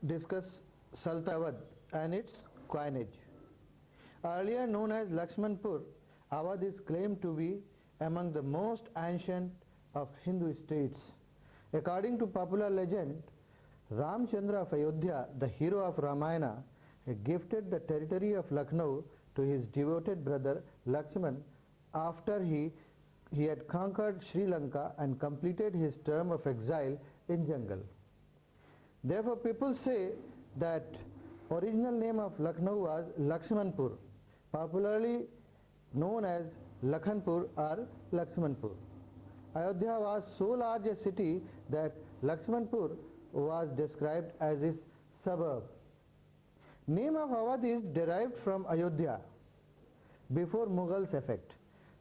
discuss Sultan Awadh and its coinage. Earlier known as Lakshmanpur, Awadh is claimed to be among the most ancient of Hindu states. According to popular legend, Ramchandra of Ayodhya, the hero of Ramayana, gifted the territory of Lucknow to his devoted brother Lakshman after he had conquered Sri Lanka and completed his term of exile in jungle. Therefore, people say that original name of Lucknow was Lakshmanpur, popularly known as Lakhanpur or Lakshmanpur. Ayodhya was so large a city that Lakshmanpur was described as its suburb. Name of Awadh is derived from Ayodhya. Before Mughals' effect,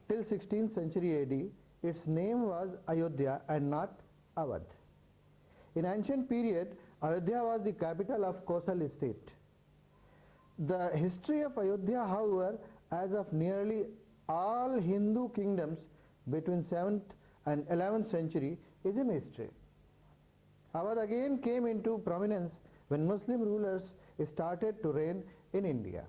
till 16th century AD, its name was Ayodhya and not Awadh. In ancient period, Ayodhya was the capital of Kosal state. The history of Ayodhya, however, as of nearly all Hindu kingdoms between 7th and 11th century is a mystery. Awadh again came into prominence when Muslim rulers started to reign in India.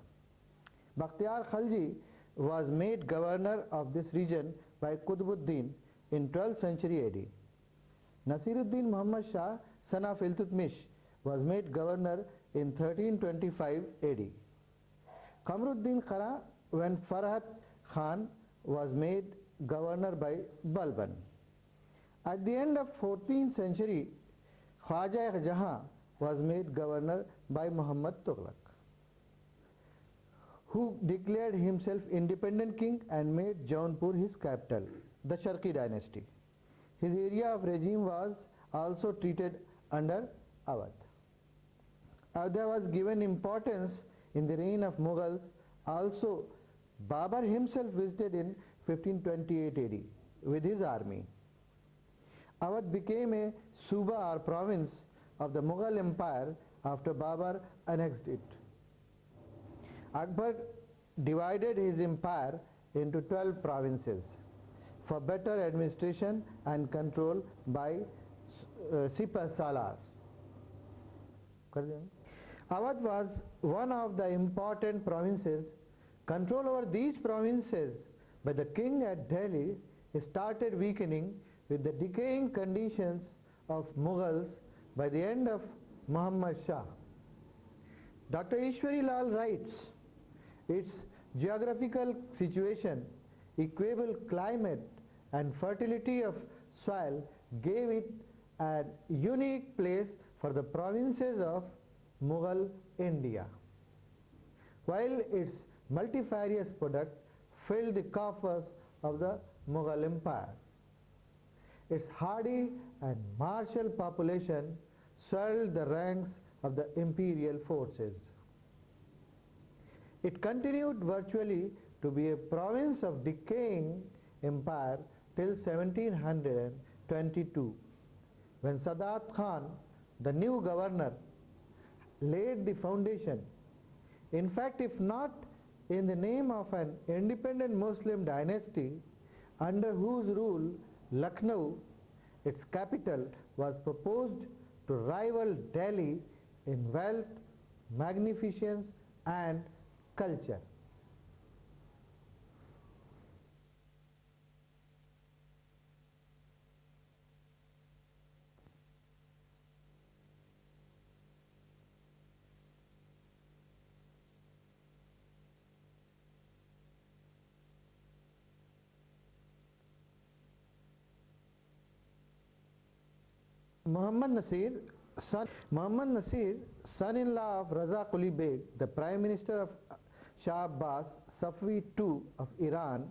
Bakhtiyar Khalji was made governor of this region by Qutbuddin in 12th century AD. Nasiruddin Muhammad Shah, son of Iltutmish, was made governor in 1325 AD. Kamruddin Kara when Farhat Khan was made governor by Balban. At the end of 14th century, Khwaja Jahan was made governor by Muhammad Tughlaq, who declared himself independent king and made Jaunpur his capital, the Sharqi dynasty. His area of regime was also treated under Awadh. Ayodhya was given importance in the reign of Mughals. Also, Babur himself visited in 1528 AD with his army. Awadh became a Suba or province of the Mughal Empire after Babur annexed it. Akbar divided his empire into 12 provinces for better administration and control by Sipah Salars. Awadh was one of the important provinces. Control over these provinces by the king at Delhi started weakening with the decaying conditions of Mughals by the end of Muhammad Shah. Dr. Ishwari Lal writes, its geographical situation, equable climate and fertility of soil gave it a unique place for the provinces of Mughal India, while its multifarious product filled the coffers of the Mughal Empire. Its hardy and martial population swelled the ranks of the imperial forces. It continued virtually to be a province of decaying empire till 1722, when Sadat Khan, the new governor, laid the foundation. In fact, if not in the name of an independent Muslim dynasty under whose rule Lucknow, its capital, was proposed to rival Delhi in wealth, magnificence and culture. Muhammad Nasir, son-in-law of Raza Quli Beg, the Prime Minister of Shah Abbas Safavi II of Iran,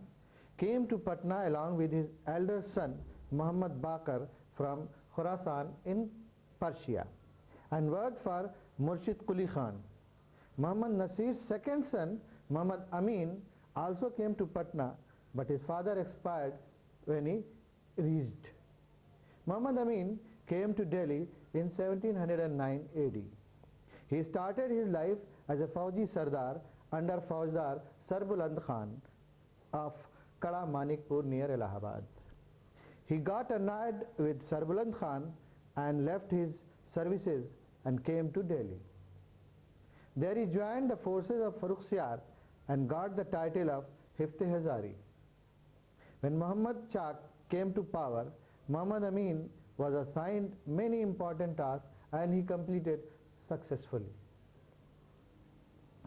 came to Patna along with his elder son Muhammad Baqir from Khorasan in Persia and worked for Murshid Quli Khan. Muhammad Nasir's second son Muhammad Amin also came to Patna, but his father expired when he reached. Muhammad Amin came to Delhi in 1709 AD. He started his life as a Fauji Sardar under Faujadar Sarbuland Khan of Kada Manikpur near Allahabad. He got annoyed with Sarbuland Khan and left his services and came to Delhi. There he joined the forces of Farrukhsiyar and got the title of Hifte-Hazari. When Muhammad Shah came to power, Muhammad Amin was assigned many important tasks and he completed successfully.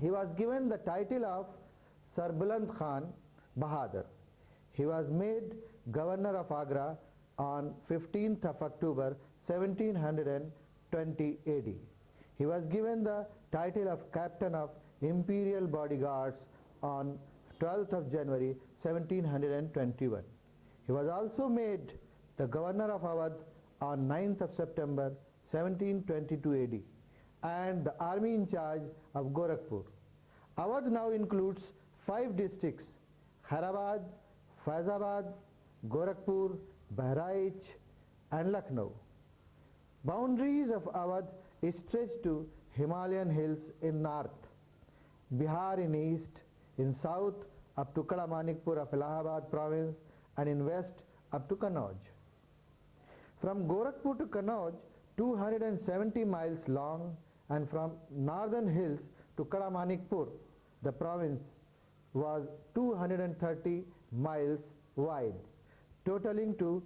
He was given the title of Sarbuland Khan Bahadur. He was made governor of Agra on 15th of October 1720 AD. He was given the title of captain of imperial bodyguards on 12th of January 1721. He was also made the governor of Awadh on 9th of September 1722 AD and the army in charge of Gorakhpur. Awadh now includes 5 districts: Hyderabad, Faizabad, Gorakhpur, Bahraich and Lucknow. Boundaries of Awadh stretch to Himalayan hills in north, Bihar in east, in south up to Kadamanikpur of Allahabad province and in west up to Kannauj. From Gorakhpur to Kannauj, 270 miles long, and from northern hills to Kadamanikpur, the province was 230 miles wide, totaling to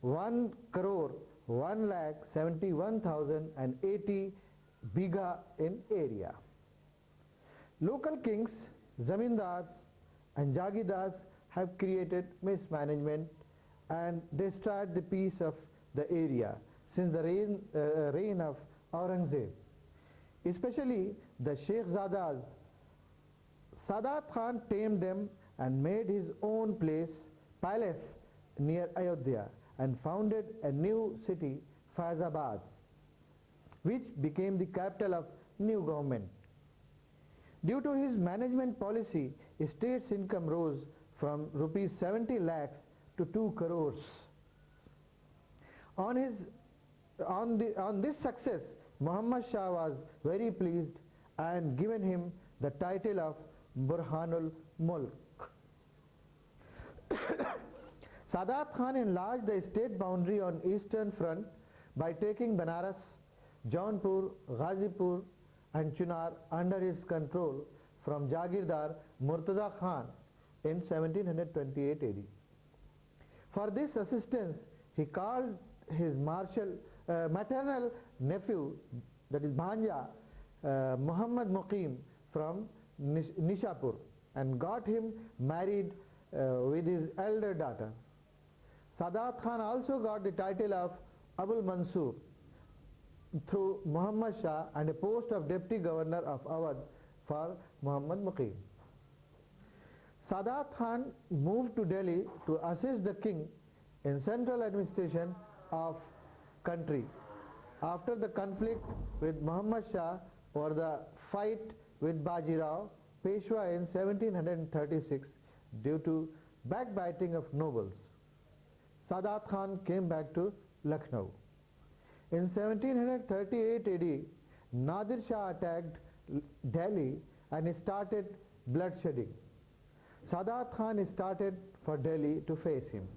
1 crore 1,71,080 bigha in area. Local kings, zamindars and jagirdars have created mismanagement and destroyed the peace of the area since the reign of Aurangzeb. Especially the Sheikhzadas. Sadat Khan tamed them and made his own palace near Ayodhya and founded a new city, Faizabad, which became the capital of new government. Due to his management policy, state's income rose from rupees 70 lakhs to 2 crores. On this success, Muhammad Shah was very pleased and given him the title of Burhanul Mulk. Sadat Khan enlarged the state boundary on eastern front by taking Banaras, Jaunpur, Ghazipur and Chunar under his control from Jagirdar Murtaza Khan in 1728 AD. For this assistance, he called his maternal nephew, that is Bhanja, Muhammad Muqim from Nishapur, and got him married with his elder daughter. Sadat Khan also got the title of Abul Mansur through Muhammad Shah and a post of deputy governor of Awadh for Muhammad Muqim. Sadat Khan moved to Delhi to assist the king in central administration of country. After the conflict with Muhammad Shah or the fight with Bajirao Peshwa in 1736 due to backbiting of nobles, Sadat Khan came back to Lucknow. In 1738 AD, Nadir Shah attacked Delhi and started bloodshedding. Sadat Khan started for Delhi to face him.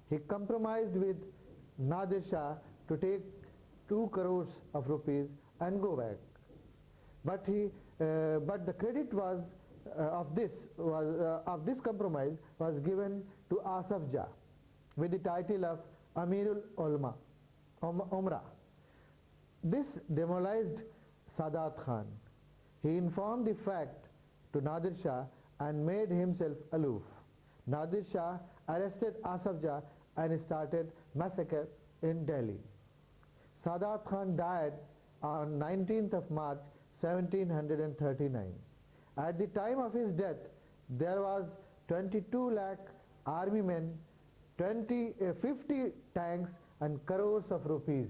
He compromised with Nadir Shah to take 2 crores of rupees and go back. But the credit of this compromise was given to Asaf Jah with the title of Amirul Umrah. This demoralized Sadat Khan. He informed the fact to Nadir Shah and made himself aloof. Nadir Shah arrested Asaf Jah and started massacre in Delhi. Sadat Khan died on 19th of March 1739. At the time of his death, there was 22 lakh army men, 50 tanks and crores of rupees.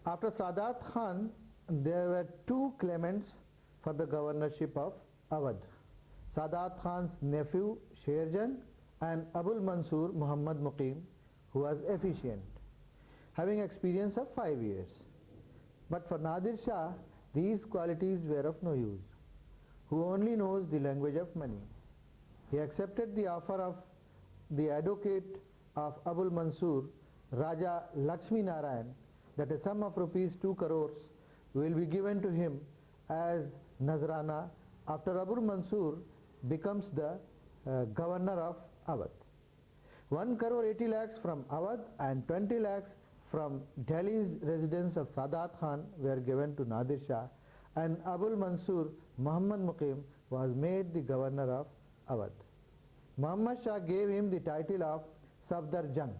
After Sadat Khan, there were 2 claimants for the governorship of Awadh. Sadat Khan's nephew Sherjang, and Abul Mansur Muhammad Muqim, who was efficient, having experience of 5 years. But for Nadir Shah, these qualities were of no use, who only knows the language of money. He accepted the offer of the advocate of Abul Mansur, Raja Lakshmi Narayan, that a sum of rupees 2 crores will be given to him as Nazrana after Abul Mansur becomes the governor of Awadh. 1 crore 80 lakhs from Awadh and 20 lakhs from Delhi's residence of Sadat Khan were given to Nadir Shah, and Abul Mansur Muhammad Muqim was made the governor of Awadh. Muhammad Shah gave him the title of Safdar Jang.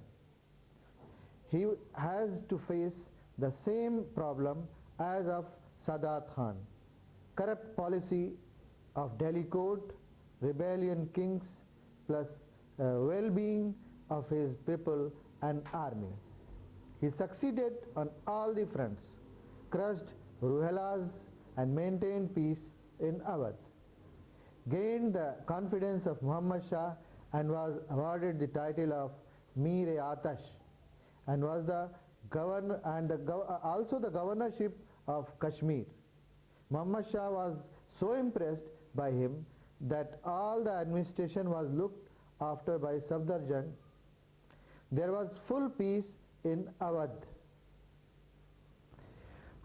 He has to face the same problem as of Sadat Khan: corrupt policy of Delhi court, rebellion kings, plus well-being of his people and army. He succeeded on all the fronts, crushed Ruhelas and maintained peace in Awadh, gained the confidence of Muhammad Shah and was awarded the title of Mir-e-Atash, and was the governor and also the governorship of Kashmir. Muhammad Shah was so impressed by him that all the administration was looked after by Safdar Jang. There was full peace in Awadh.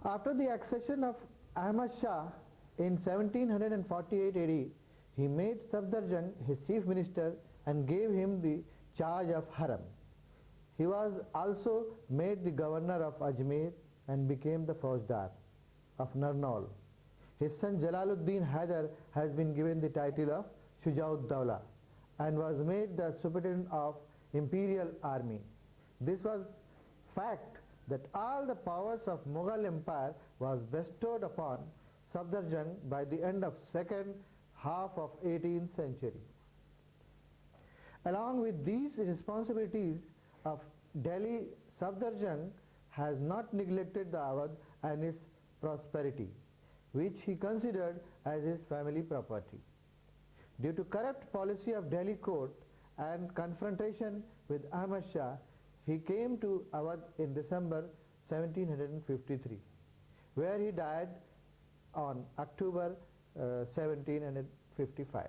After the accession of Ahmad Shah in 1748 AD, he made Safdar Jang his chief minister and gave him the charge of Haram. He was also made the governor of Ajmer and became the Faujdar of Narnaul. His son Jalaluddin Haidar has been given the title of Shujaud-Dawla and was made the superintendent of imperial army. This was fact that all the powers of Mughal empire was bestowed upon Safdar Jang by the end of second half of 18th century. Along with these responsibilities of Delhi, Safdar Jang has not neglected the Awadh and its prosperity, which he considered as his family property. Due to corrupt policy of Delhi court and confrontation with Ahmad Shah, he came to Awadh in December 1753, where he died on October 1755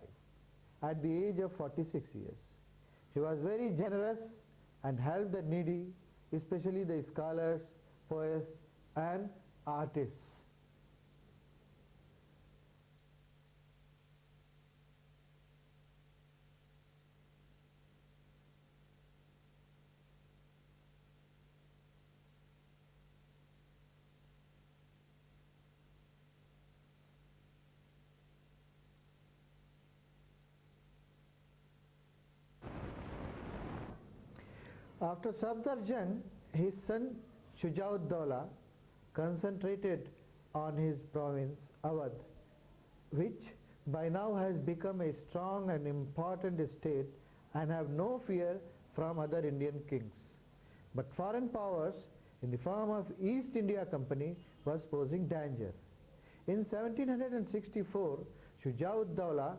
at the age of 46 years. He was very generous and helped the needy, especially the scholars, poets and artists. After Safdar Jang, his son Shujaud-Dawla concentrated on his province Awadh, which by now has become a strong and important state and have no fear from other Indian kings. But foreign powers in the form of East India Company was posing danger. In 1764, Shujaud-Dawla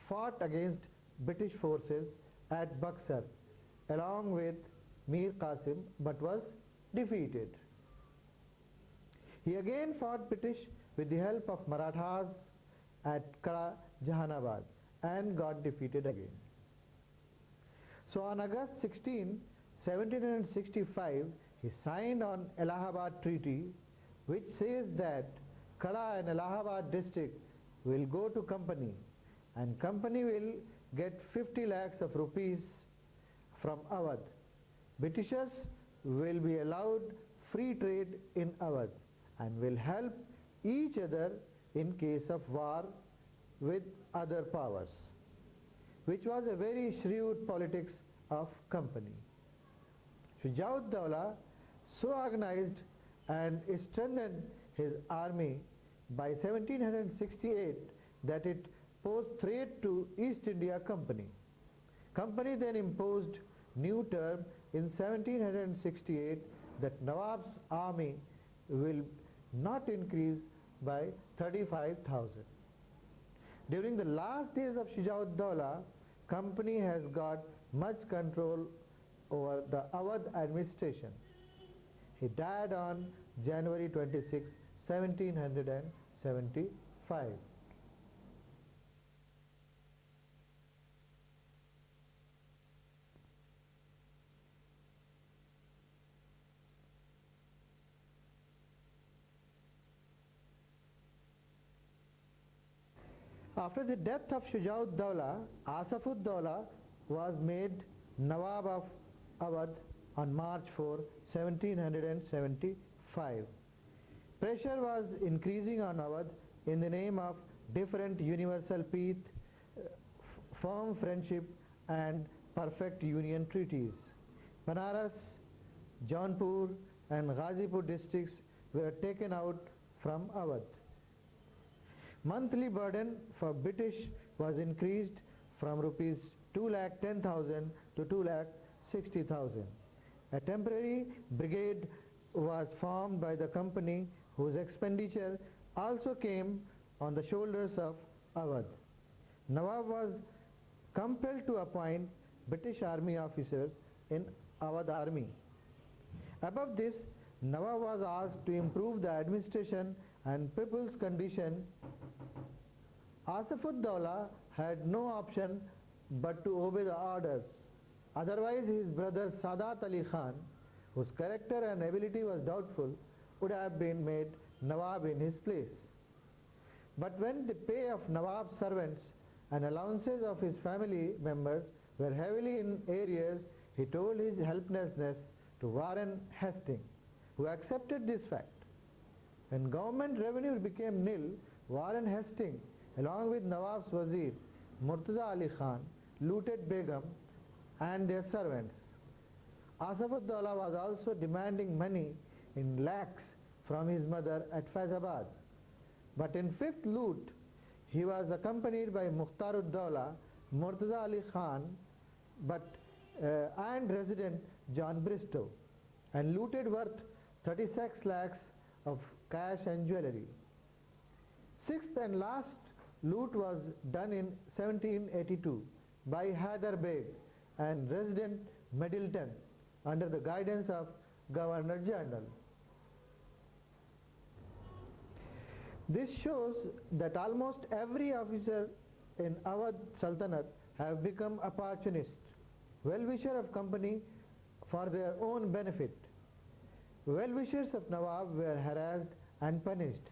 fought against British forces at Buxar along with Mir Qasim, but was defeated. He again fought British with the help of Marathas at Kara, Jahanabad, and got defeated again. So on August 16, 1765, he signed on Allahabad Treaty, which says that Kara and Allahabad district will go to company, and company will get 50 lakhs of rupees from Awadh. Britishers will be allowed free trade in Awadh and will help each other in case of war with other powers, which was a very shrewd politics of company. Shujaud-Dawla so organized and strengthened his army by 1768 that it posed threat to East India Company. Company then imposed new term in 1768 that Nawab's army will not increase by 35,000. During the last days of Shujauddaulah, company has got much control over the Awadh administration. He died on January 26, 1775. After the death of Shujauddaulah, Asafuddaulah was made Nawab of Awadh on March 4, 1775. Pressure was increasing on Awadh in the name of different universal peace, firm friendship and perfect union treaties. Banaras, Jaunpur and Ghazipur districts were taken out from Awadh. Monthly burden for British was increased from rupees 2,10,000 to 2,60,000. A temporary brigade was formed by the company whose expenditure also came on the shoulders of Awadh. Nawab was compelled to appoint British army officers in Awadh army. Above this, Nawab was asked to improve the administration and people's condition. Asafuddaulah had no option but to obey the orders. Otherwise, his brother Sadat Ali Khan, whose character and ability was doubtful, would have been made Nawab in his place. But when the pay of Nawab's servants and allowances of his family members were heavily in arrears, he told his helplessness to Warren Hastings, who accepted this fact. When government revenue became nil, Warren Hastings, along with Nawab's wazir, Murtaza Ali Khan, looted Begum and their servants. Asafuddaulah was also demanding money in lakhs from his mother at Faizabad. But in fifth loot, he was accompanied by Mukhtaruddaulah, Murtaza Ali Khan, and resident John Bristow, and looted worth 36 lakhs of cash and jewellery. Sixth and last loot was done in 1782 by Hyder Beg and resident Middleton under the guidance of Governor General. This shows that almost every officer in Awadh Sultanate have become opportunists, well-wisher of company for their own benefit. Well-wishers of Nawab were harassed and punished.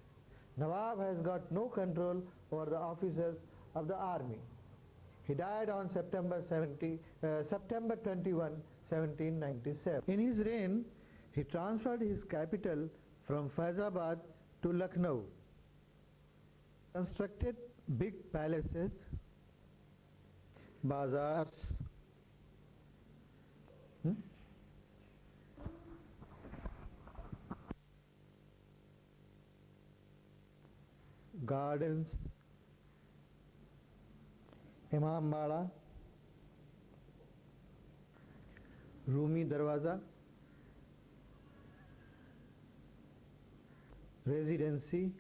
Nawab has got no control over the officers of the army. He died on September 21, 1797. In his reign, he transferred his capital from Faizabad to Lucknow, constructed big palaces, bazaars, gardens, Imambada, Rumi Darwaza, residency,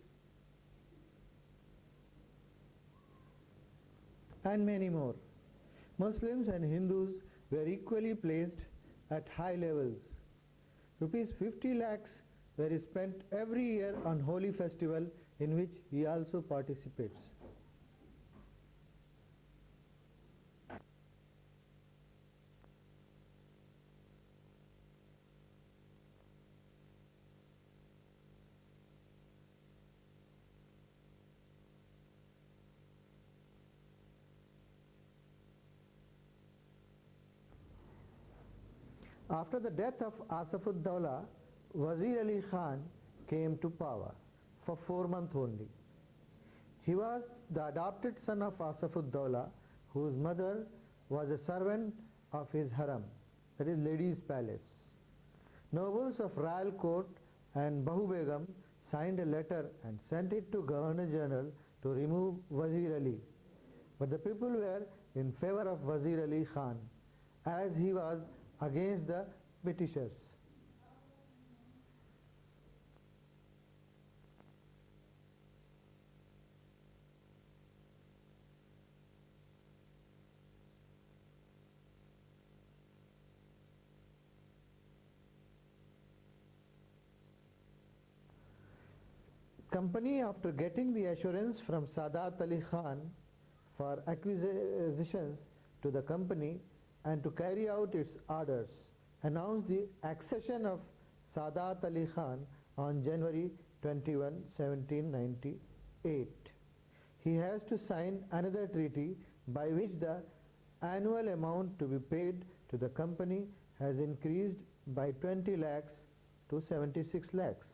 and many more. Muslims and Hindus were equally placed at high levels. Rupees 50 lakhs were spent every year on holy festival in which he also participates. After the death of Asafuddaulah, Wazir Ali Khan came to power for 4 months only. He was the adopted son of Asafuddaulah, whose mother was a servant of his harem, that is ladies' palace. Nobles of royal court and Bahu Begum signed a letter and sent it to Governor General to remove Wazir Ali. But the people were in favor of Wazir Ali Khan, as he was against the Britishers. company, after getting the assurance from Sadat Ali Khan for acquisitions to the company and to carry out its orders, announced the accession of Sadat Ali Khan on January 21, 1798. He has to sign another treaty by which the annual amount to be paid to the company has increased by 20 lakhs to 76 lakhs.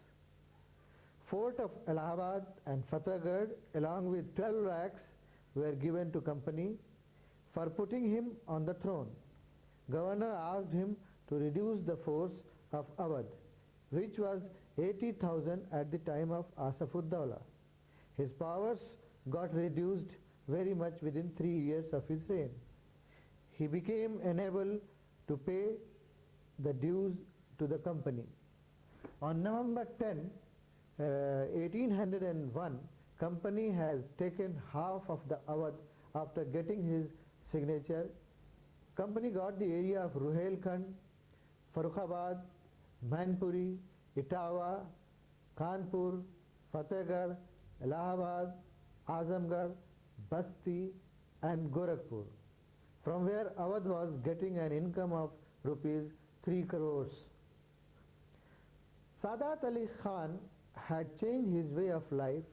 Fort of Allahabad and Fatehgarh along with 12 lakhs were given to company for putting him on the throne. Governor asked him to reduce the force of Awadh, which was 80,000 at the time of Asaf-ud-Dawla. His powers got reduced very much within 3 years of his reign. He became unable to pay the dues to the company. On November 10, 1801, company has taken half of the Awadh after getting his signature. Company got the area of Ruhelkhand, Farrukhabad, Mainpuri, Itawa, Kanpur, Fatehgarh, Allahabad, Azamgarh, Basti and Gorakhpur, from where Awadh was getting an income of rupees 3 crores. Sadat Ali Khan had changed his way of life: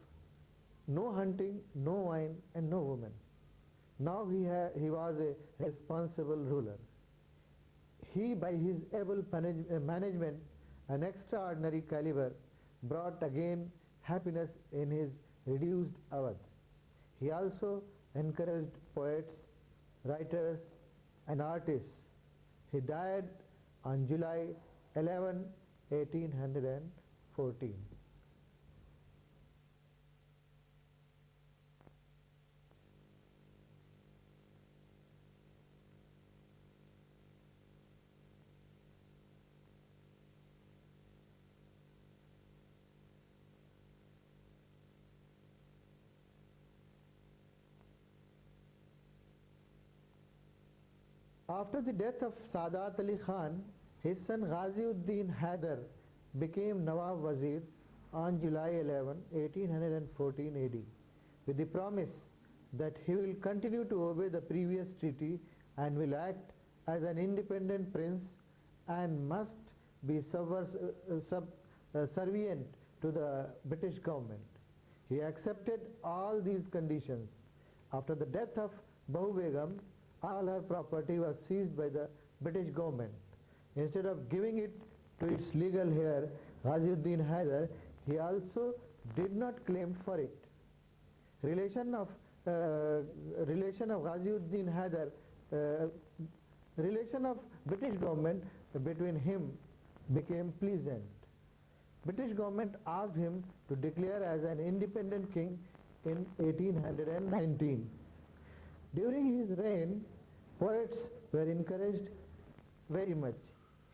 no hunting, no wine and no women. Now he was a responsible ruler. He, by his able management and extraordinary caliber, brought again happiness in his reduced Awadh. He also encouraged poets, writers and artists. He died on July 11, 1814. After the death of Sadat Ali Khan, his son Ghaziuddin Haider became Nawab Wazir on July 11, 1814 AD, with the promise that he will continue to obey the previous treaty and will act as an independent prince and must be subservient to the British government. He accepted all these conditions. After the death of Bahu Begum, all her property was seized by the British government. Instead of giving it to its legal heir, Ghaziuddin Haider, he also did not claim for it. Relation of Ghaziuddin Haider, relation of British government between him became pleasant. British government asked him to declare as an independent king in 1819. During his reign, poets were encouraged very much.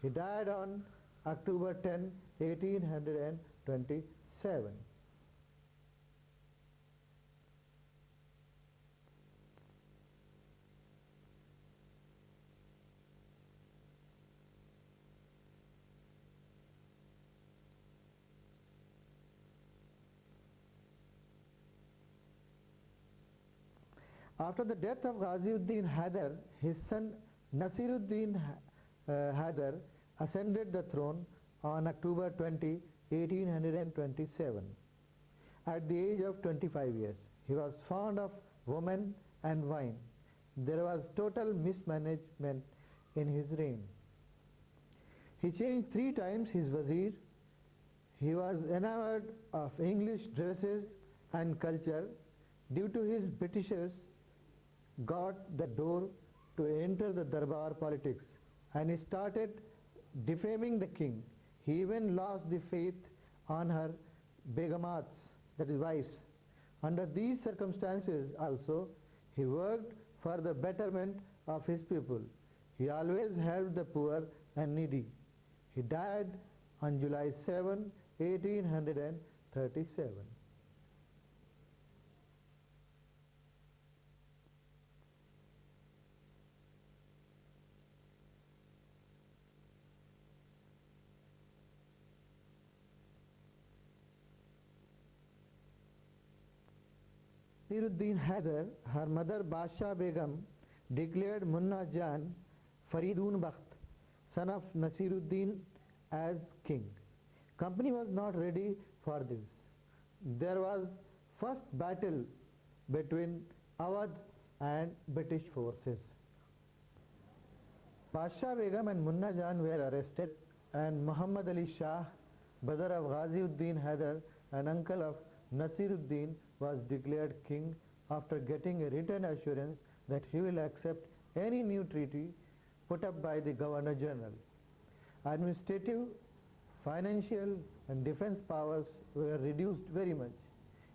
He died on October 10, 1827. After the death of Ghaziuddin Haider, his son Nasiruddin Haider ascended the throne on October 20, 1827. At the age of 25 years, he was fond of women and wine. There was total mismanagement in his reign. He changed 3 times his wazir. He was enamored of English dresses and culture. Due to his Britishers got the door to enter the Darbar politics, and he started defaming the king. He even lost the faith on her begamats, that is wives. Under these circumstances also, he worked for the betterment of his people. He always helped the poor and needy. He died on July 7, 1837. Nasiruddin Haider, her mother Basha Begum, declared Munna Jan Faridun Bakht, son of Nasiruddin, as king. Company was not ready for this. There was first battle between Awadh and British forces. Basha Begum and Munna Jan were arrested, and Muhammad Ali Shah, brother of Ghaziuddin Haider and uncle of Nasiruddin, was declared king after getting a written assurance that he will accept any new treaty put up by the Governor General. Administrative, financial and defense powers were reduced very much.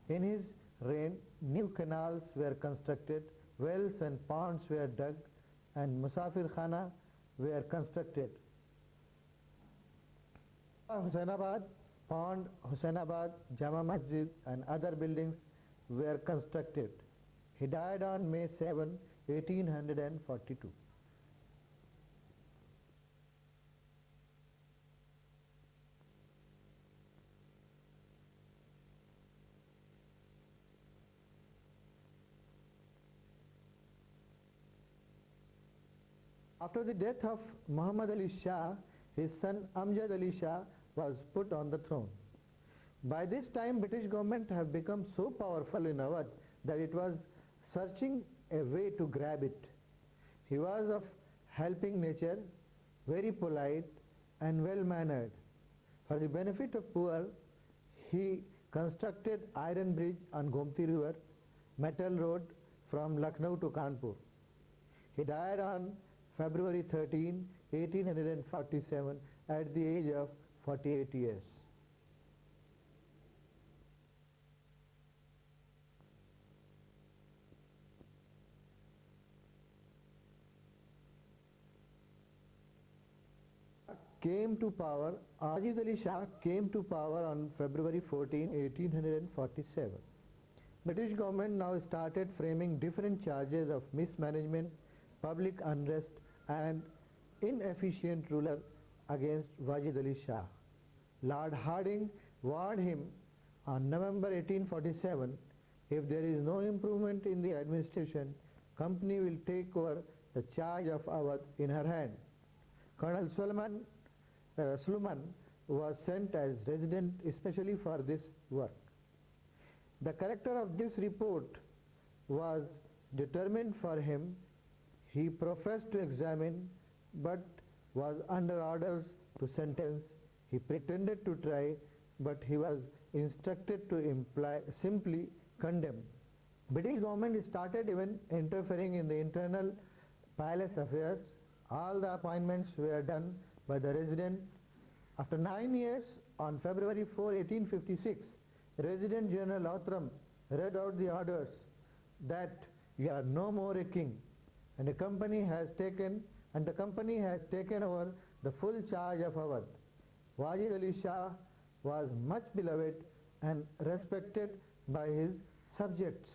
In his reign, new canals were constructed, wells and ponds were dug, and Musafir Khana were constructed. Husainabad, Pond, Husainabad, Jama Masjid and other buildings were constructed. He died on May 7, 1842. After the death of Muhammad Ali Shah, his son Amjad Ali Shah was put on the throne. By this time, British government have become so powerful in Awadh that it was searching a way to grab it. He was of helping nature, very polite and well-mannered. For the benefit of poor, he constructed iron bridge on Gomti River, metal road from Lucknow to Kanpur. He died on February 13, 1847 at the age of 48 years. Ajid Ali Shah came to power on February 14, 1847. British government now started framing different charges of mismanagement, public unrest and inefficient ruler against Wajid Ali Shah. Lord Hardinge warned him on November 1847, if there is no improvement in the administration, company will take over the charge of Awadh in her hand. Colonel Sulman was sent as resident especially for this work. The character of this report was determined for him. He professed to examine but was under orders to sentence. He pretended to try but he was instructed to simply condemn. British government started even interfering in the internal palace affairs. All the appointments were done by the resident. After 9 years, on February 4, 1856, Resident General Outram read out the orders that you are no more a king, and the company has taken over the full charge of Awadh. Wajid Ali Shah was much beloved and respected by his subjects,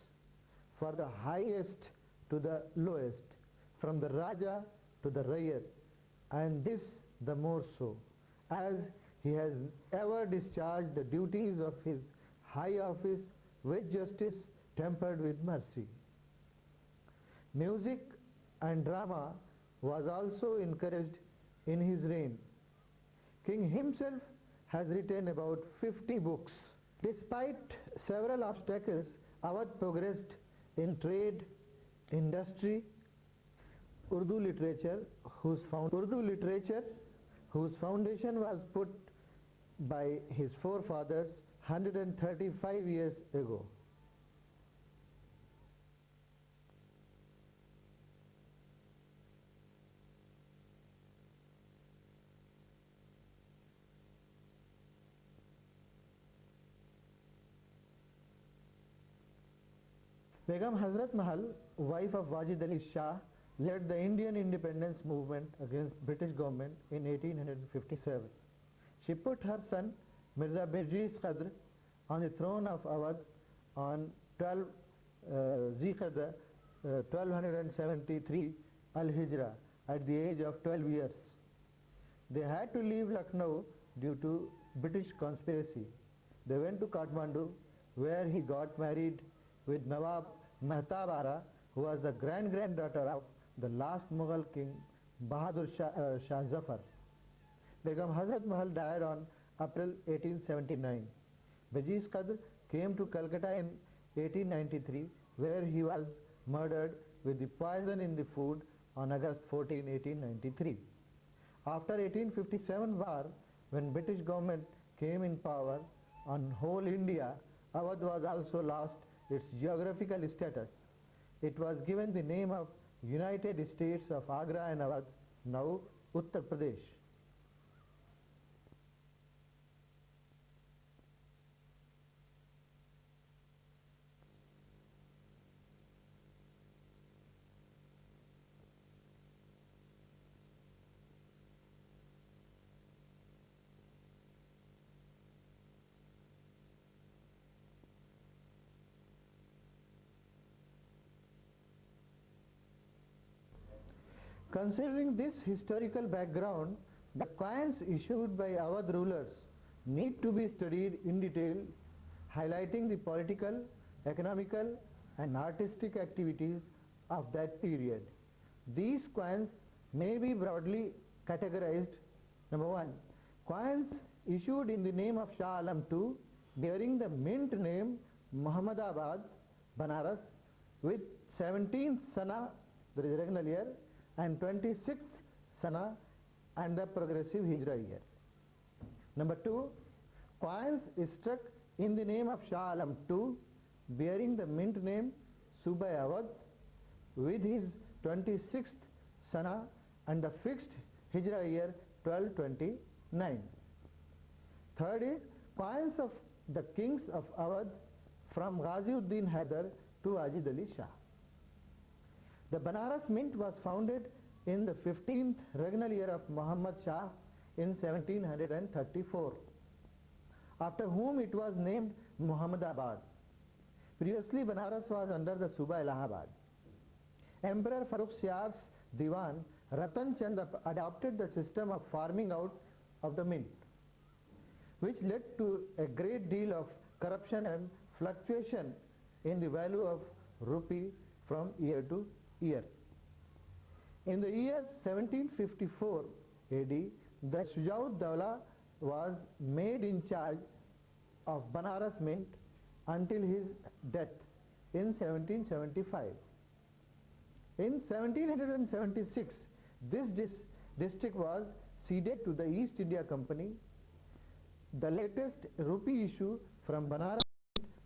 for the highest to the lowest, from the Raja to the Rayat, and this the more so, as he has ever discharged the duties of his high office with justice tempered with mercy. Music and drama was also encouraged in his reign. King himself has written about 50 books. Despite several obstacles, Awadh progressed in trade, industry, Urdu literature, whose foundation was put by his forefathers 135 years ago. Begum Hazrat Mahal, wife of Wajid Ali Shah, led the Indian independence movement against British government in 1857. She put her son Mirza Birjis Qadr on the throne of Awadh on 12 Zikada 1273 Al-Hijra at the age of 12 years. They had to leave Lucknow due to British conspiracy. They went to Kathmandu, where he got married with Nawab Mehtabara, who was the grand-granddaughter of the last Mughal king Bahadur Shah Zafar. Begum Hazrat Mahal died on April 1879. Bajiz Qadr came to Calcutta in 1893, where he was murdered with the poison in the food on August 14, 1893. After 1857 war, when British government came in power on whole India, Awadh was also lost its geographical status. It was given the name of United States of Agra and Awadh, now Uttar Pradesh. Considering this historical background, the coins issued by Awadh rulers need to be studied in detail, highlighting the political, economical and artistic activities of that period. These coins may be broadly categorized. Number 1. Coins issued in the name of Shah Alam II bearing the mint name Muhammadabad, Banaras, with 17th Sana, that is regnal year, and 26th Sana and the progressive Hijra year. Number 2, coins struck in the name of Shah Alam II bearing the mint name Subhai Awadh with his 26th Sana and the fixed Hijra year 1229. Third is coins of the kings of Awadh from Ghaziuddin Haidar to Wajid Ali Shah. The Banaras Mint was founded in the 15th regnal year of Muhammad Shah in 1734, after whom it was named Muhammadabad. Previously, Banaras was under the Suba Allahabad. Emperor Farrukh Siar's Diwan Ratan Chand adopted the system of farming out of the mint, which led to a great deal of corruption and fluctuation in the value of rupee from year to year. In the year 1754 AD, the Shujaud-Dawla was made in charge of Banaras Mint until his death in 1775. In 1776, this district was ceded to the East India Company. The latest rupee issue from Banaras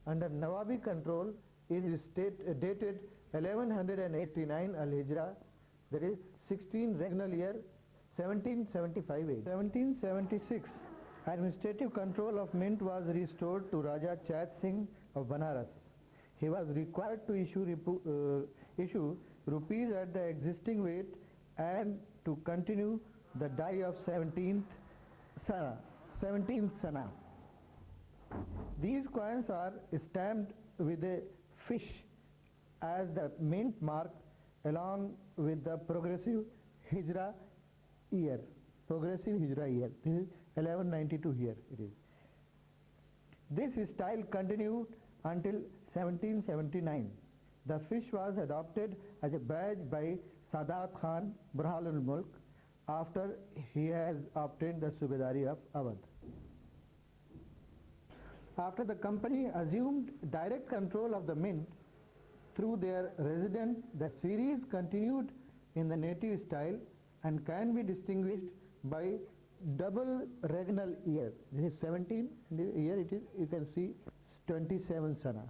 under Nawabi control is dated 1189 Al-Hijra, that is 16 regnal year 1775 AD. 1776, administrative control of mint was restored to Raja Chat Singh of Banaras. He was required to issue rupees at the existing rate and to continue the die of 17th Sana. These coins are stamped with a fish as the mint mark along with the progressive Hijra year. This is 1192 here it is. This style continued until 1779. The fish was adopted as a badge by Sadat Khan Burhanul Mulk after he has obtained the Subedari of Awadh. After the company assumed direct control of the mint through their resident, the series continued in the native style and can be distinguished by double regnal year. This is 17, here it is, you can see 27 Sana.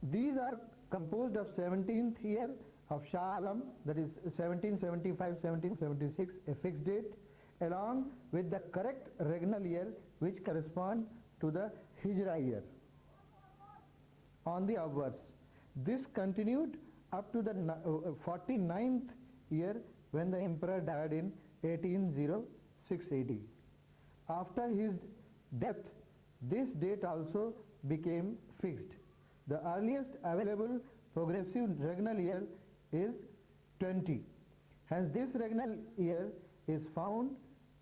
These are composed of 17th year of Shah Alam, that is 1775-1776, a fixed date, along with the correct regnal year which correspond to the Hijra year on the obverse. This continued up to the 49th year when the emperor died in 1806 AD. After his death, this date also became fixed. The earliest available progressive regnal year is 20. Hence this regnal year is found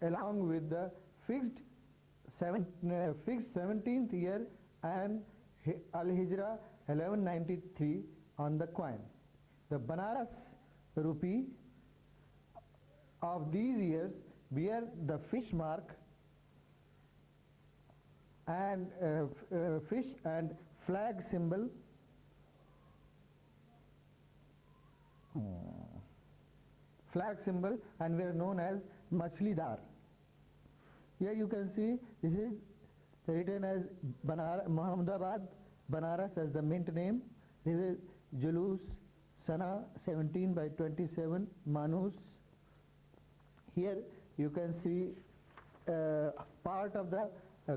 along with the fixed 17th year and Al-Hijra 1193 on the coin. The Banaras rupee of these years bear the fish mark and fish and flag symbol and were known as Machlidar. Here you can see this is written as Muhammadabad, Banaras as the mint name. This is Julus, Sana 17 by 27, Manus. Here you can see part of the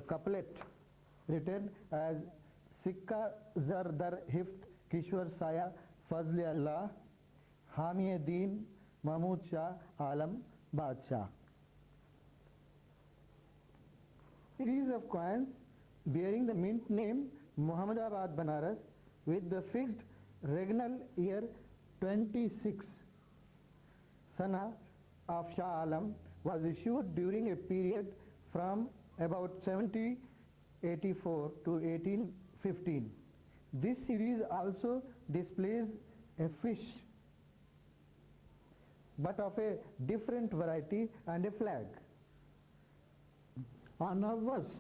couplet written as Sikka Zar Dar Hift Kishwar Saya Fazl Allah Hami Deen Mahmud Shah Alam Badshah. Series of coins bearing the mint name Muhammadabad Banaras with the fixed regnal year 26 Sana of Shah Alam was issued during a period from about 1784 to 1815. This series also displays a fish, but of a different variety, and a flag. On a verse,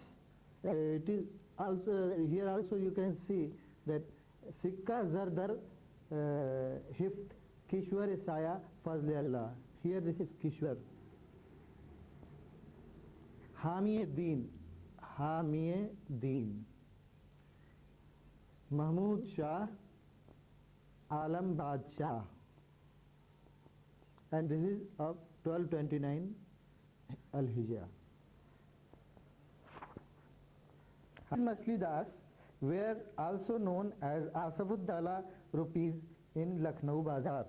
it is also here also you can see that Sikka Zardar Hift Kishwar Saya Fazl Allah. Here this is Kishwar. Hamiye Deen Mahmud Shah Alam Badshah, and this is of 1229 Al-Hijra. Machlidars were also known as Asafuddala rupees in Lucknow bazaars.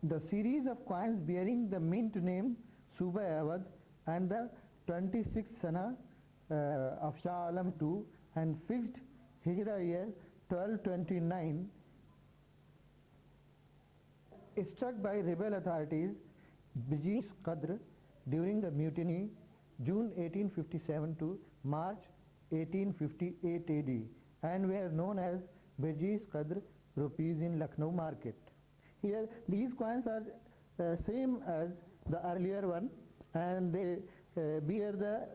The series of coins bearing the mint name Suba Awadh and the 26th Sana of Shah Alam II and fixed Hijra year 1229 struck by rebel authorities Bijis Qadr during the mutiny June 1857 to March 1858 AD and were known as Bijis Qadr rupees in Lucknow market. Here these coins are same as the earlier one, and they bear the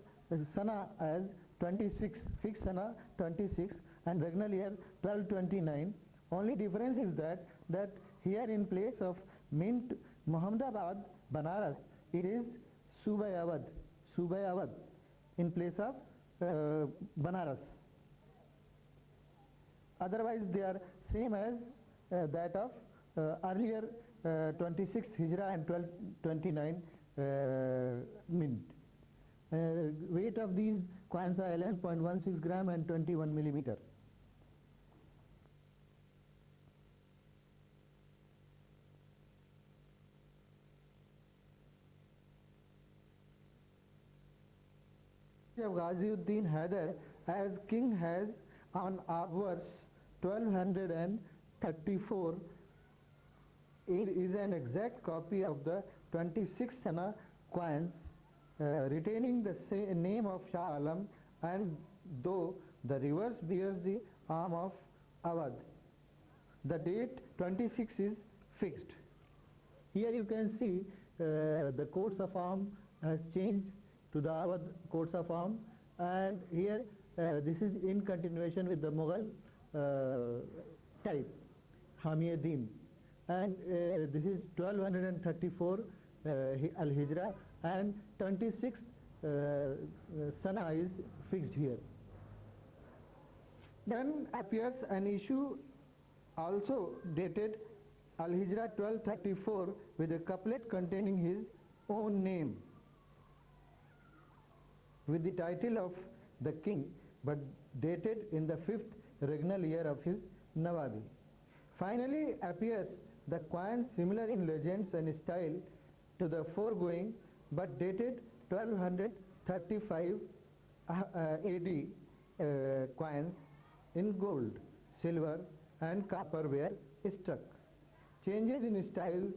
Sana as 26, fixed Sana 26 and regnal year 1229. Only difference is that here in place of mint Muhammadabad Banaras, it is Subai Awadh in place of Banaras. Otherwise they are same as that of earlier 26th Hijra and 1229 mint. Weight of these coins are 11.16 gram and 21 millimeter. Of Ghaziuddin Haider as king has on Awards 1234 is an exact copy of the 26th Sana coins retaining the name of Shah Alam, and though the reverse bears the arm of Awadh. The date 26 is fixed. Here you can see the coats of arms has changed to the Awadh coats of arms, and here this is in continuation with the Mughal type, Hamiye Deen, and this is 1234 Al-Hijra and 26th Sana is fixed here. Then appears an issue also dated Al-Hijra 1234 with a couplet containing his own name with the title of the king, but dated in the 5th regnal year of his Nawabi. Finally appears the coin similar in legends and style to the foregoing, but dated 1235 AD coins in gold, silver and copper were struck. Changes in style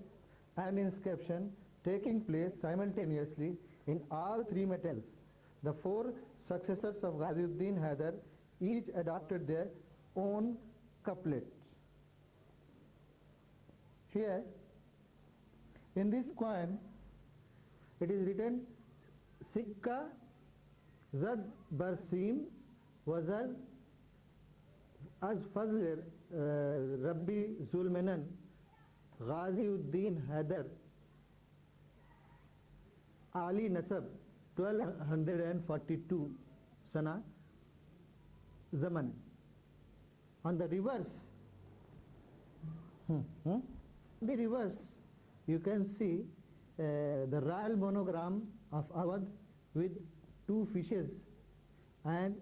and inscription taking place simultaneously in all three metals. The four successors of Ghaziuddin Haidar each adopted their own couplets. Here, in this coin, it is written Sikka Zad Barsim Wazar Az Fazl Rabbi Zulmenan Ghaziuddin Haidar Ali Nasab 1242 Sana Zaman. On the reverse, you can see the royal monogram of Awadh with two fishes and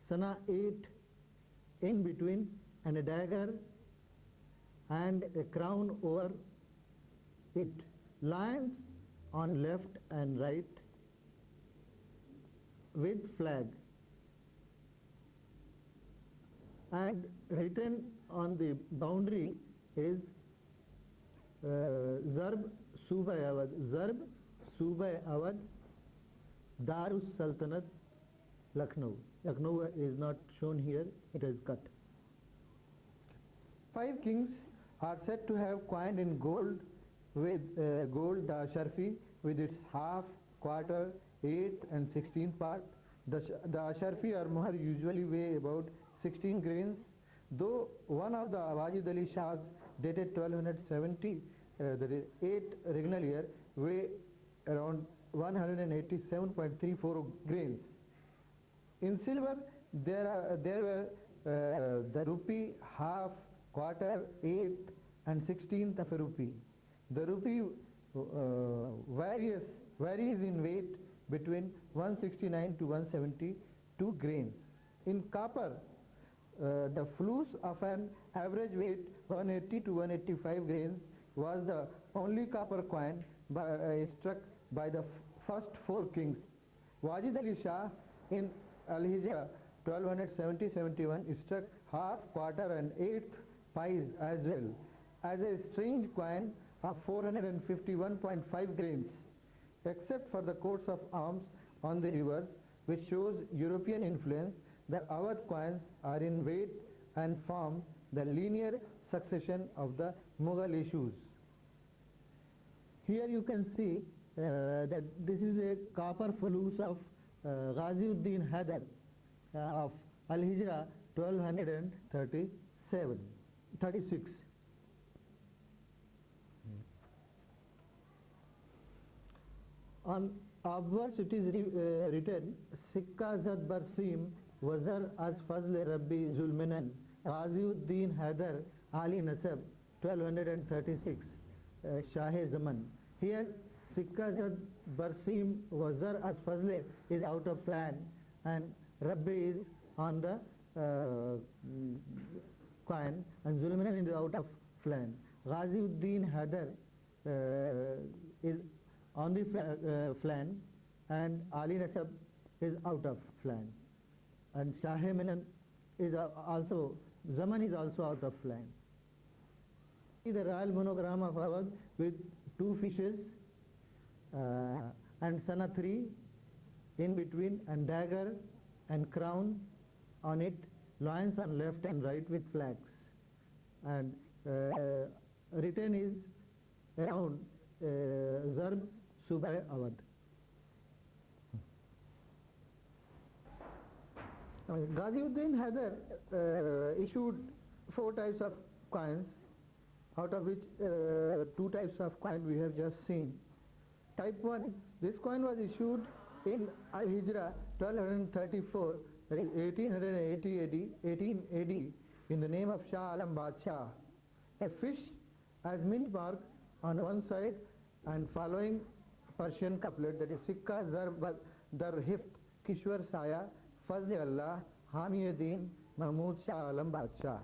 Sana 8 in between and a dagger and a crown over it. Lions on left and right with flag, and written on the boundary is Zarb Subay Awadh, Zarb Subay Awadh, Darus Sultanat, Lucknow. Lucknow is not shown here, it is cut. 5 kings are said to have coined in gold with gold Sharfi with its half, quarter, 8 and 16 part. The Sharfi or Mughal usually weigh about 16 grains, though one of the Wajid Ali Shahs dated 1270, the 8 regnal year, weigh around 187.34 grains. In silver, there were the rupee, half, quarter, 8 and 16th of a rupee. The rupee varies in weight between 169 to 172 grains. In copper, the flus of an average weight 180 to 185 grains was the only copper coin struck by the first 4 kings. Wajid Ali Shah in Al-Hijra 1270-71 struck half, quarter and 8th pies as well, as a strange coin of 451.5 grains. Except for the coats of arms on the reverse, which shows European influence, the Awadh coins are in weight and form the linear succession of the Mughal issues. Here you can see that this is a copper fulus of Ghaziuddin Haidar of Al-Hijra 1236. On obverse it is written Sikka Zad Barsim Wazar Az Fazl Rabbi Zulmenan Ghaziuddin Haidar Ali Nasab 1236 Shah Zaman. Here Sikka Zad Barsim Wazar Az Fazl is out of plan and Rabbi is on the coin and Zulmenan is out of flan. Ghaziuddin Haidar is on the flan and Ali Nasab is out of flan, and Shah Minan is also, Zaman is also out of flan. The royal monogram of Awadh with 2 fishes and Sana 3 in between and dagger and crown on it, lions on left and right with flags, and written is around Zarb Subay Awadh. Ghaziuddin Haidar issued 4 types of coins, out of which 2 types of coin we have just seen. Type 1, this coin was issued in Al-Hijra 1234, that is 1880 AD, in the name of Shah Alam Badshah. A fish as mint mark on one side and following Persian couplet, that is Sikka Dar Hift Kishwar Saya Fazl Allah Hamiyuddin Mahmud Shah Alam Badshah.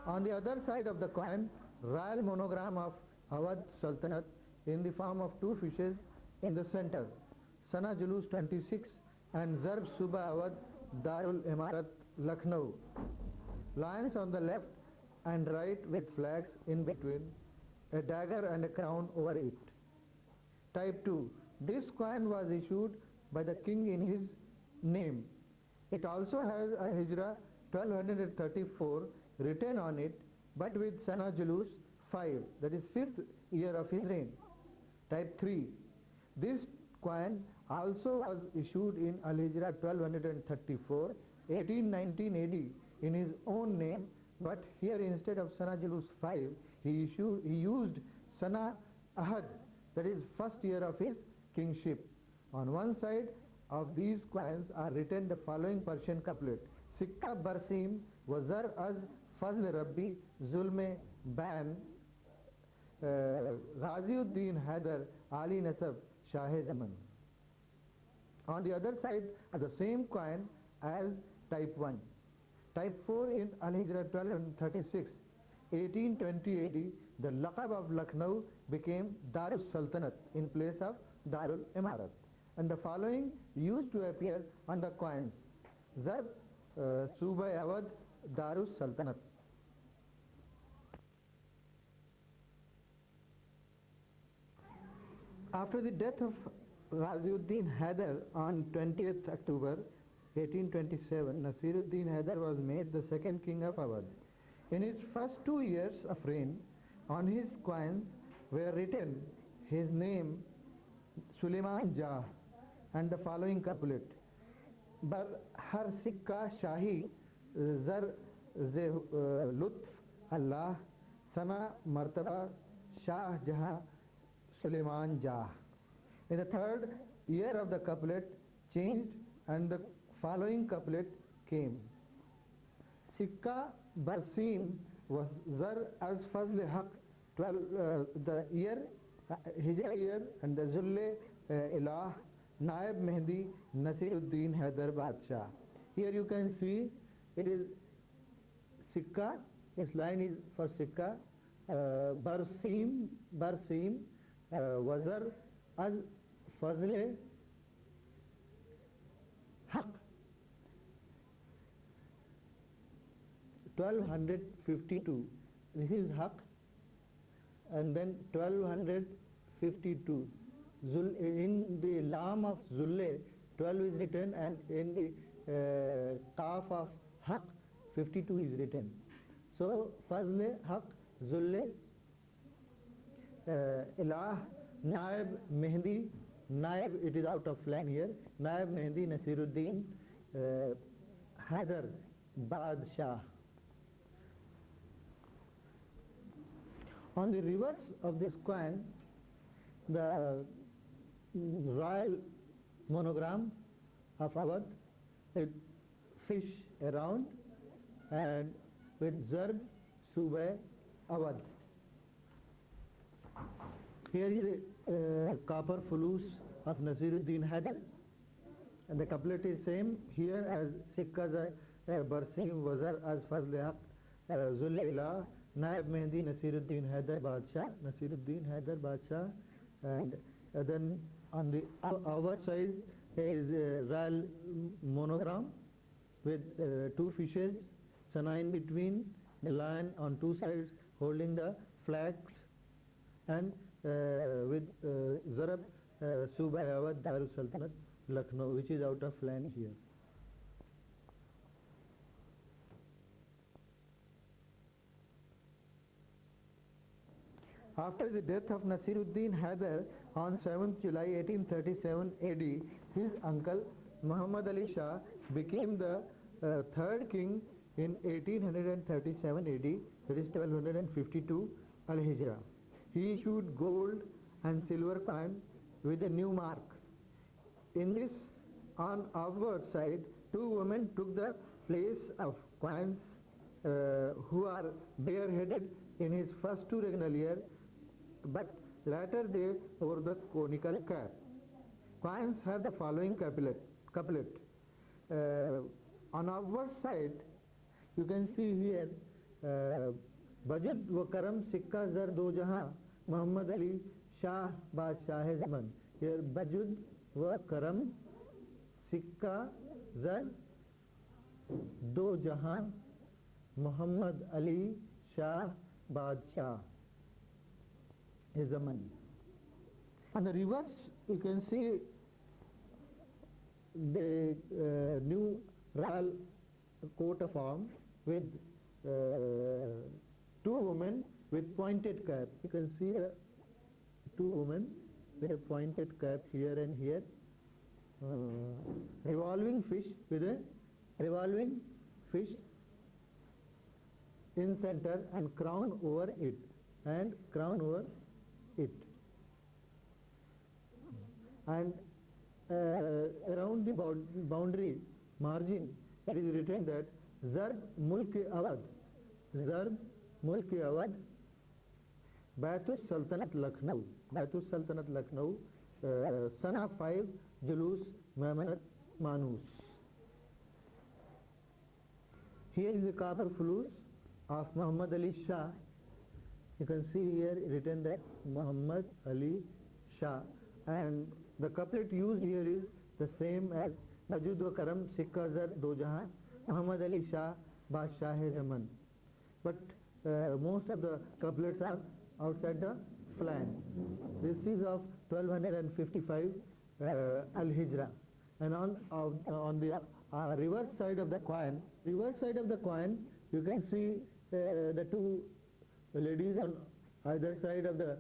On the other side of the coin, royal monogram of Awadh Sultanate in the form of 2 fishes in the center, Sana Julus 26 and Zarb Suba Awadh Darul Imarat Lucknow. Lions on the left and right with flags in between, a dagger and a crown over it. Type 2. This coin was issued by the king in his name. It also has a Hijra 1234 written on it, but with Sana Julus 5, that is 5th year of his reign. Type 3. This coin also was issued in Al-Hijra 1234, 1819 AD in his own name, but here instead of Sana Julus 5, he used Sana Ahad, that is first year of his kingship. On one side of these coins are written the following Persian couplet: Sikka Barsim Wazar Az Fazl Rabbi Zulme Ban Ghaziuddin Haidar Ali Nasab Shah Zaman. On the other side are the same coin as type 1. Type 4 in Al-Hijra 1236, 1820 AD, the Laqab of Lucknow became Darul Sultanate in place of Darul Imarat. And the following used to appear on the coins: Zar Subai Awadh Darul Sultanate. After the death of Ghaziuddin Haidar on 20th October 1827, Nasiruddin Haidar was made the second king of Awadh. In his first 2 years of reign, on his coins were written his name Suleiman Jah and the following couplet: Bar har sikka shahi zar ze lutf Allah sana martaba Shah Jahan Suleiman Jah. In the third year of the couplet changed and the following couplet came: Sikka Barsim was Zar as Fazl Haq, the year, Hijra year, and the Zulle Ilah Naib Mehdi Nasiruddin Haidar Badshah. Here you can see it is Sikka, this line is for Sikka, Barsim Wazar as Fazl Haq, 1252. This is Haq, and then 1252. In the Lam of Zulle, 12 is written, and in the Kaf of Haq, 52 is written. So, Fazl Haq Zulle Ilah Naib Mehdi, Naib, it is out of line here, Naib Mehdi Nasiruddin Haidar Badshah. On the reverse of this coin, the royal monogram of Awadh, with fish around and with Zarb Subay Awadh. Here is a copper fulus of Nasiruddin Haidar, and the couplet is same here as Sikka Barsim Wazar as Fazl Haq Zul Ilah Naib Mehdi Nasiruddin Haidar Badshah, and then on the other side is royal monogram with 2 fishes, Sana in between, the lion on 2 sides holding the flags, and with Zarab Subai Awadh Darul Sultanate Lucknow, which is out of line here. After the death of Nasiruddin Haidar on 7th July 1837 AD, his uncle Muhammad Ali Shah became the third king in 1837 AD, that is 1252 Al-Hijra. He issued gold and silver coin with a new mark. In this, on outward side, 2 women took the place of coins who are bareheaded in his first 2 regnal years, but latter they wore the conical cap. Coins have the following couplet. On outward side, you can see here, Bajud wa Karam Sikka Zar Do Jahan Muhammad Ali Shah Badshah Zaman. Here Bajud wa Karam Sikka Zar Do Jahan Muhammad Ali Shah Badshah Zaman. On the reverse, you can see the new royal coat of arms with two women with pointed cap. You can see two women with a pointed cap here and here. Revolving fish with a revolving fish in center and crown over it, and crown over it. And around the boundary margin, it is written that Zarb Mulk-e-Awadh, Zarb Mulk-e-Awadh, Baitus Sultanat Lucknow, Baitus Sultanat Lucknow, Sana 5, Julus Mamanat Manus. Here is the copper flutes of Muhammad Ali Shah. You can see here written that Muhammad Ali Shah, and the couplet used here is the same as Najud wa Karam Sikka Zar Do Jahan Muhammad Ali Shah Badshah-e-Zaman. But most of the couplets are outside the flank. This is of 1255 Al-Hijra. And on the reverse side of the coin, you can see the two ladies on either side of the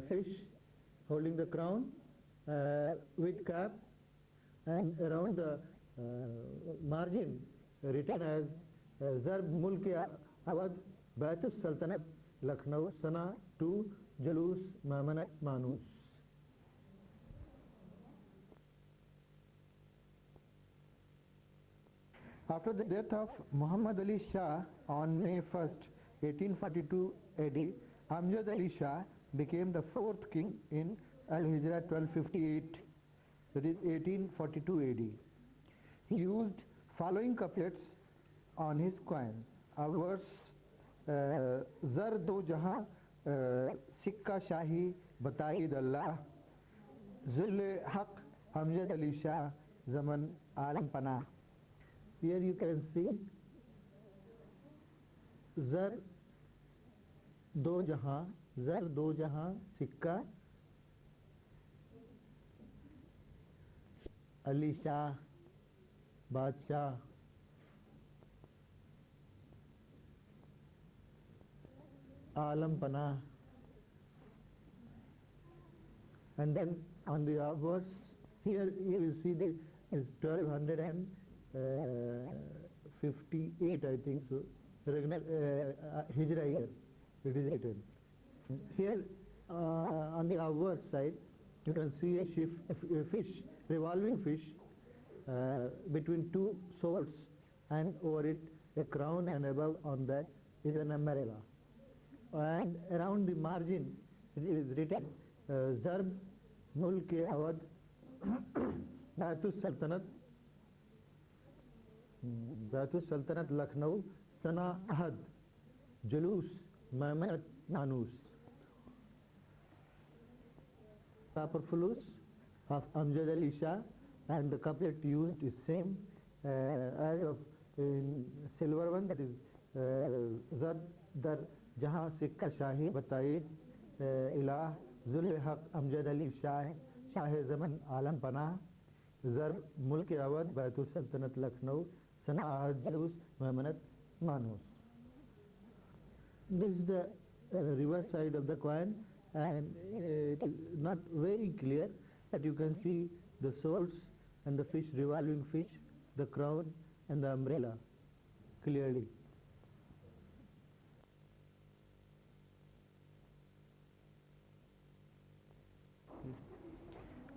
fish holding the crown with cap, and around the margin written as Zarb Mulk-e-Awadh, Baitus Sultanat Lucknow, Sana 2, Julus Mamanat Manus. After the death of Muhammad Ali Shah on May 1st, 1842 AD, Amjad Ali Shah became the fourth king in Al-Hijra 1258, that is 1842 AD. He used following couplets on his coin. A verse, Zar do jahan Sikka Shahi Bataid Allah, Zul Haq Amjad Ali Shah Zaman Alam Panah. Here you can see Zar do jahan Sikka Ali Shah Badshah Alam Panah. And then on the verse, here you see the is 1258, I think so, Hijra year, it is written. Here on the outward side, you can see a fish, revolving fish, between two swords, and over it a crown, and above on that is an umbrella. And around the margin it is written Zarb Mulk-e-Awadh, Baitus Sultanat Lucknow, Sana Ahad, Julus Mamanat Manus. Superfluous of Amjad Ali Shah, and the couplet used is same as of in silver one, that is Zad Dar Jahan Sikka Shahi Bataid Ilah Zul Haq Amjad Ali Shah Shah-e-Zaman Alam Panah, Zarb Mulk-e-Awadh, Baitus Sultanat Lucknow, Sana Ahad, Julus Mamanat Manus. This is the reverse side of the coin, and it is not very clear, that you can see the swords and the fish, revolving fish, the crown and the umbrella clearly.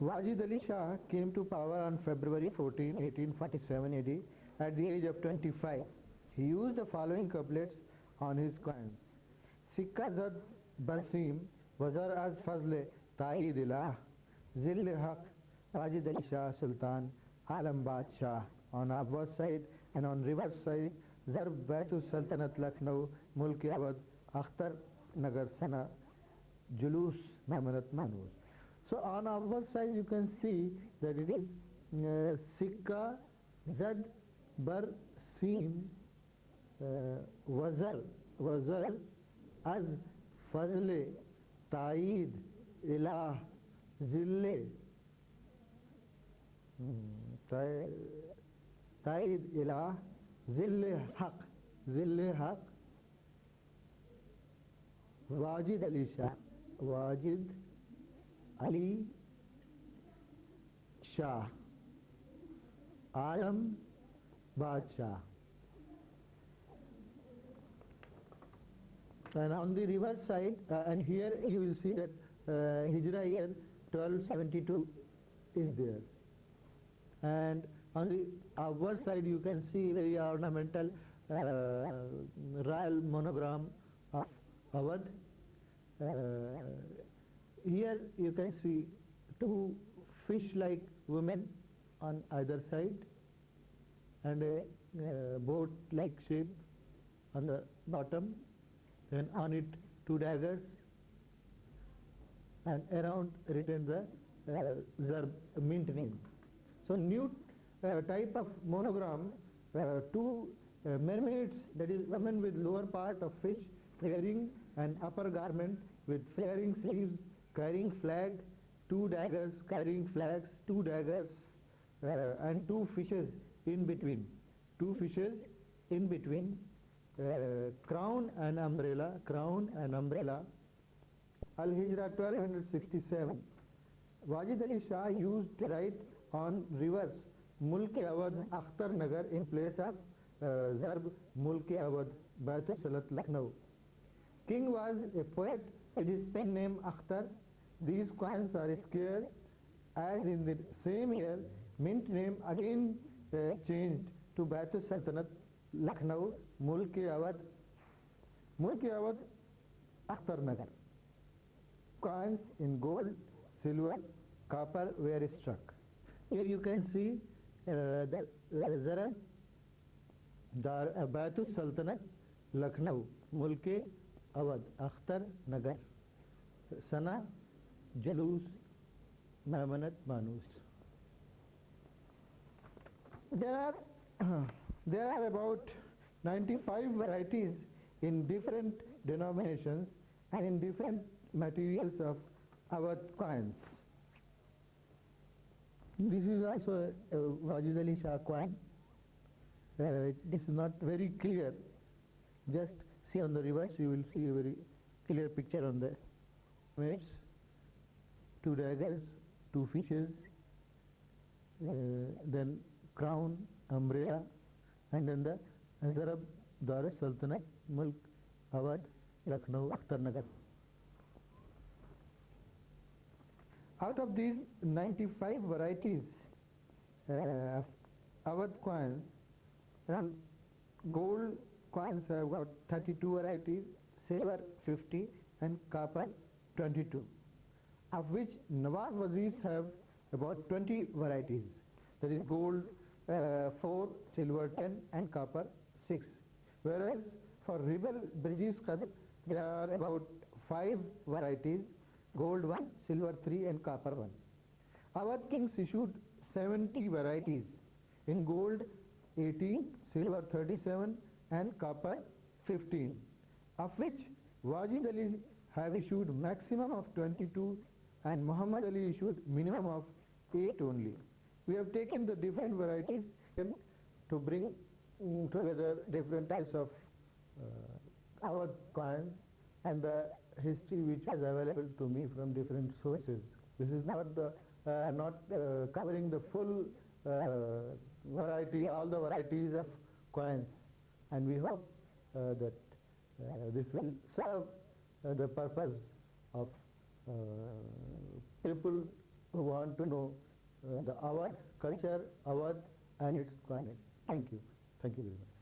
Wajid Ali Shah came to power on February 14, 1847 AD at the age of 25. He used the following couplets on his coins. Sikka Zad Barsim Wazar Az Fazle Ta'id Ilah Zill Haq Wajid Ali Shah Sultan Alam Badshah. On upward side and on reverse side, Zarb Baitus Sultanat Lucknow, Mulk-e-Awadh, Akhtar Nagar Sana, Julus Mamanat Manus. So on upward side you can see that it is Sikka Zad Bar Sim Wazar Az Fazle Ta'id Ilah Zille Qaid ila Zilli Haq, Wajid Ali Shah, Wajid Ali Shah, Alam Badshah. And on the reverse side, and here you will see that Hijra year 1272 is there. And on the outward side you can see very ornamental royal monogram of Awadh. Here you can see two fish-like women on either side and a boat-like shape on the bottom, and on it two daggers, and around written the Zarb mint name. So new type of monogram, two mermaids, that is women with lower part of fish, wearing an upper garment with flaring sleeves, carrying flag, two daggers, carrying flags, two daggers, and two fishes in between. Two fishes in between, crown and umbrella, crown and umbrella. Al-Hijra 1267. Wajid Ali Shah used to write on reverse Mulk-e-Awadh Akhtar Nagar in place of Zarb Mulk-e-Awadh Bait-e-Salat Lucknow. King was a poet with his pen name Akhtar. These coins are scarce, as in the same year mint name again changed to Bait-e-Sultanat Lucknow Mulk-e-Awadh Akhtar Nagar. Coins in gold, silver, copper were struck. Here you can see the Zarab Bait-e-Sultanat Lucknow Mulk-e-Awadh Akhtar Nagar Sana Jalus Mamanat Manus. There are about 95 varieties in different denominations and in different materials of Awadh coins. This is also a Wajid Ali Shah coin. It is not very clear. Just see on the reverse, you will see a very clear picture on the image. Two daggers, two fishes, then crown, umbrella, and then the Zarab Dar Sultanat Mulk Awadh Lucknow Akhtar Nagar. Out of these 95 varieties of Awadh coins, gold coins have got 32 varieties, silver 50 and copper 22, of which Nawab wazirs have about 20 varieties, that is gold 4, silver 10 and copper 6, whereas for rebel British Qadr there are about 5 varieties, gold 1, silver 3 and copper 1. Awadh kings issued 70 varieties, in gold 18, silver 37 and copper 15, of which Wajid Ali have issued maximum of 22 and Muhammad Ali issued minimum of 8 only. We have taken the different varieties to bring together different types of Awadh coins and the history which is available to me from different sources. This is not covering the full variety, all the varieties of coins, and we hope that this will serve the purpose of people who want to know the Awadh culture, Awadh and its coinage. Thank you. Thank you very much.